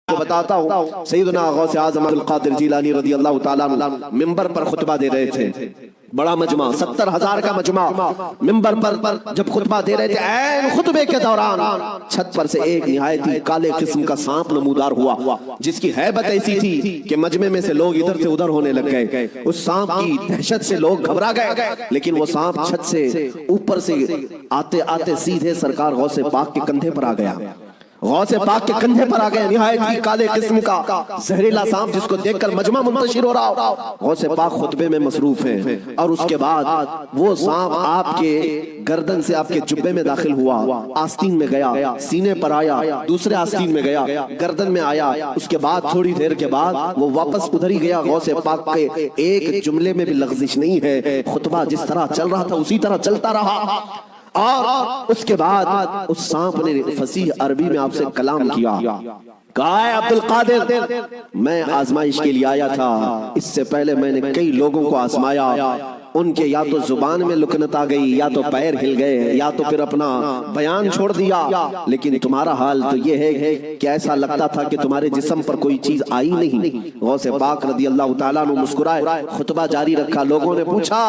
کو بتاتا ہوں سیدنا غوث اعظم عبد القادر جیلانی رضی اللہ تعالیٰ عنہ منبر پر خطبہ دے رہے تھے. بڑا مجمع 70,000 کا مجمع منبر پر جب خطبہ دے رہے تھے عین خطبے کے دوران چھت پر سے ایک نہایت ہی کالے قسم کا سانپ نمودار ہوا جس کی ہیبت ایسی تھی کہ مجمع میں سے لوگ ادھر سے ادھر ہونے لگ گئے. اس سانپ کی دہشت سے لوگ گھبرا گئے لیکن وہ سانپ چھت سے اوپر سے آتے آتے سیدھے سرکار غوث پاک کے کندھے پر آ گیا. غوث پاک کے کندھے پر آ گئے نہایت ہی کالے قسم کا زہریلا سانپ جس کو دیکھ کر مجمع منتشر ہو رہا. غوث پاک خطبے میں مصروف ہیں اور اس کے بعد وہ سانپ آپ کے گردن سے آپ کے جبے میں داخل ہوا, آستین میں گیا, سینے پر آیا, دوسرے آستین میں گیا, گردن میں آیا. اس کے بعد تھوڑی دیر کے بعد وہ واپس ادھر ہی گیا. غوث پاک کے ایک جملے میں بھی لغزش نہیں ہے, خطبہ جس طرح چل رہا تھا اسی طرح چلتا رہا. اور اس کے بعد اس سانپ نے فصیح عربی میں آپ سے کلام کیا, کہا ہے عبد القادر میں آزمائش کے لیے آیا تھا, اس سے پہلے میں نے کئی لوگوں کو آزمایا, ان کے یا تو زبان میں لکنت آ گئی, یا تو پیر ہل گئے, یا تو پھر اپنا بیان چھوڑ دیا, لیکن تمہارا حال تو یہ ہے کہ ایسا لگتا تھا کہ تمہارے جسم پر کوئی چیز آئی نہیں. غوث پاک رضی اللہ تعالیٰ عنہ مسکرائے, خطبہ جاری رکھا. لوگوں نے پوچھا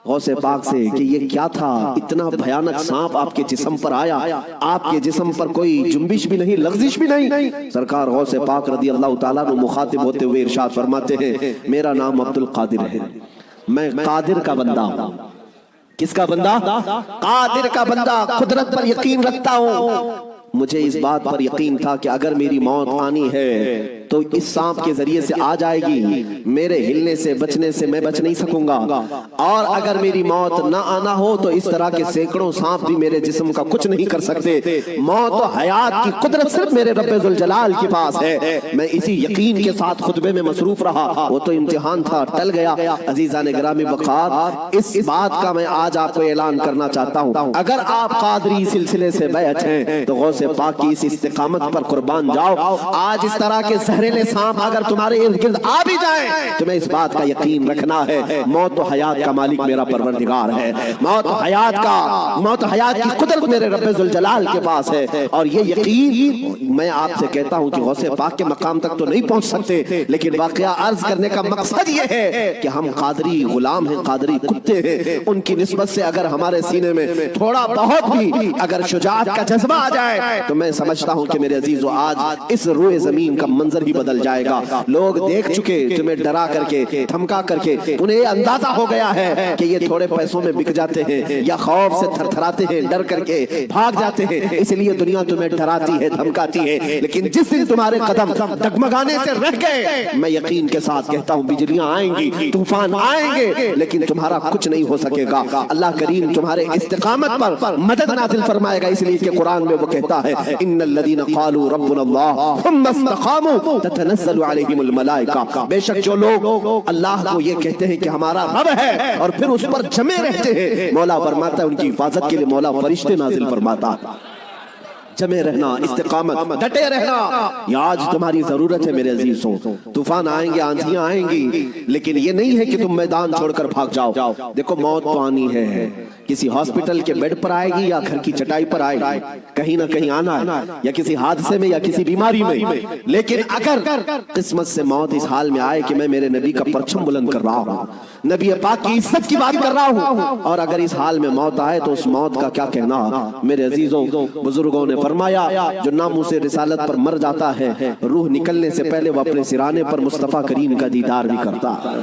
غوث پاک سے کہ یہ کیا تھا, اتنا بھیانک سانپ آپ کے جسم پر آیا, آپ کے جسم پر کوئی جنبش بھی نہیں, لغزش بھی نہیں. سرکار غوث پاک رضی اللہ تعالیٰ عنہ مخاطب ہوتے ہوئے ارشاد فرماتے ہیں میرا نام عبد القادر ہے, میں قادر کا بندہ ہوں. کس کا بندہ؟ قادر کا بندہ. قدرت پر یقین رکھتا ہوں. مجھے اس بات پر یقین تھا کہ اگر میری موت آنی ہے تو اس سانپ کے ذریعے سے آ جائے گی, میرے ہلنے سے بچنے سے میں بچ نہیں سکوں گا, اور اگر میری موت نہ آنا ہو تو اس طرح کے سینکڑوں سانپ بھی میرے جسم کا کچھ نہیں کر سکتے. موت و حیات کی قدرت صرف میرے رب ذوالجلال کے پاس ہے. میں اسی یقین کے ساتھ خطبے میں مصروف رہا. وہ تو امتحان تھا, ٹل گیا. عزیزان گرامی وقار, اس بات کا میں آج آپ کو اعلان کرنا چاہتا ہوں, اگر آپ قادری سلسلے سے بیعت ہیں تو غوث پاک کی اس استقامت پر قربان جاؤ. آج اس طرح کے زہریلے سانپ اگر تمہارے ارد گرد آ بھی جائیں, تمہیں اس بات کا یقین رکھنا ہے موت و حیات کا مالک میرا پروردگار ہے. موت و حیات کی قدرت میرے رب ذوالجلال کے پاس ہے. اور یہ یقین میں آپ سے کہتا ہوں کہ غوث پاک کے مقام تک تو نہیں پہنچ سکتے, لیکن واقعہ عرض کرنے کا مقصد یہ ہے کہ ہم قادری غلام ہیں, قادری کتے ہیں. ان کی نسبت سے اگر ہمارے سینے میں تھوڑا بہت بھی اگر شجاعت کا جذبہ آ جائے تو میں سمجھتا ہوں کہ میرے عزیزو آج اس روئے زمین کا منظر ہی بدل جائے گا. لوگ دیکھ چکے تمہیں ڈرا کر کے, دھمکا کر کے, انہیں یہ اندازہ ہو گیا ہے کہ یہ تھوڑے پیسوں میں بک جاتے ہیں یا خوف سے تھر تھراتے ہیں, ڈر کر کے بھاگ جاتے ہیں, اس لیے دنیا تمہیں ڈراتی ہے, دھمکاتی ہے. لیکن جس دن تمہارے قدم ڈگمگانے سے رہ گئے, میں یقین کے ساتھ کہتا ہوں بجلیاں آئیں گی, طوفان آئیں گے, لیکن تمہارا کچھ نہیں ہو سکے گا. اللہ کریم تمہارے استقامت پر مدد نازل فرمائے گا, اس لیے کہ قرآن میں وہ کہتا ہے ان الذين قالوا ربنا الله ثم استقاموا تتنزل عليهم الملائكة. بے شک جو لوگ اللہ کو یہ کہتے ہیں کہ ہمارا رب ہے اور پھر اس پر جمے رہتے ہیں, مولا فرماتا ہے ان کی حفاظت کے لیے مولا فرشتے نازل فرماتا. جمے رہنا, استقامت, ڈٹے رہنا, یہ آج تمہاری ضرورت ہے میرے عزیزوں. طوفان آئیں گے, آندھیاں آئیں گی, لیکن یہ نہیں ہے کہ تم میدان چھوڑ کر بھاگ جاؤ. دیکھو موت تو آنی ہے, کسی ہاسپٹل کے بیڈ پر آئے گی یا گھر کی چٹائی پر آئے گی, کہیں نہ کہیں آنا ہے, یا کسی حادثے میں یا کسی بیماری میں. لیکن اگر قسمت سے موت اس حال میں آئے کہ میں میرے نبی کا پرچم بلند کر رہا ہوں, نبی پاک کی عزت کی بات کر رہا ہوں, اور اگر اس حال میں موت آئے تو اس موت کا کیا کہنا. میرے عزیزوں, بزرگوں نے فرمایا جو ناموس رسالت پر مر جاتا ہے, روح نکلنے سے پہلے وہ اپنے سرانے پر مصطفیٰ کریم کا دیدار بھی کرتا ہے.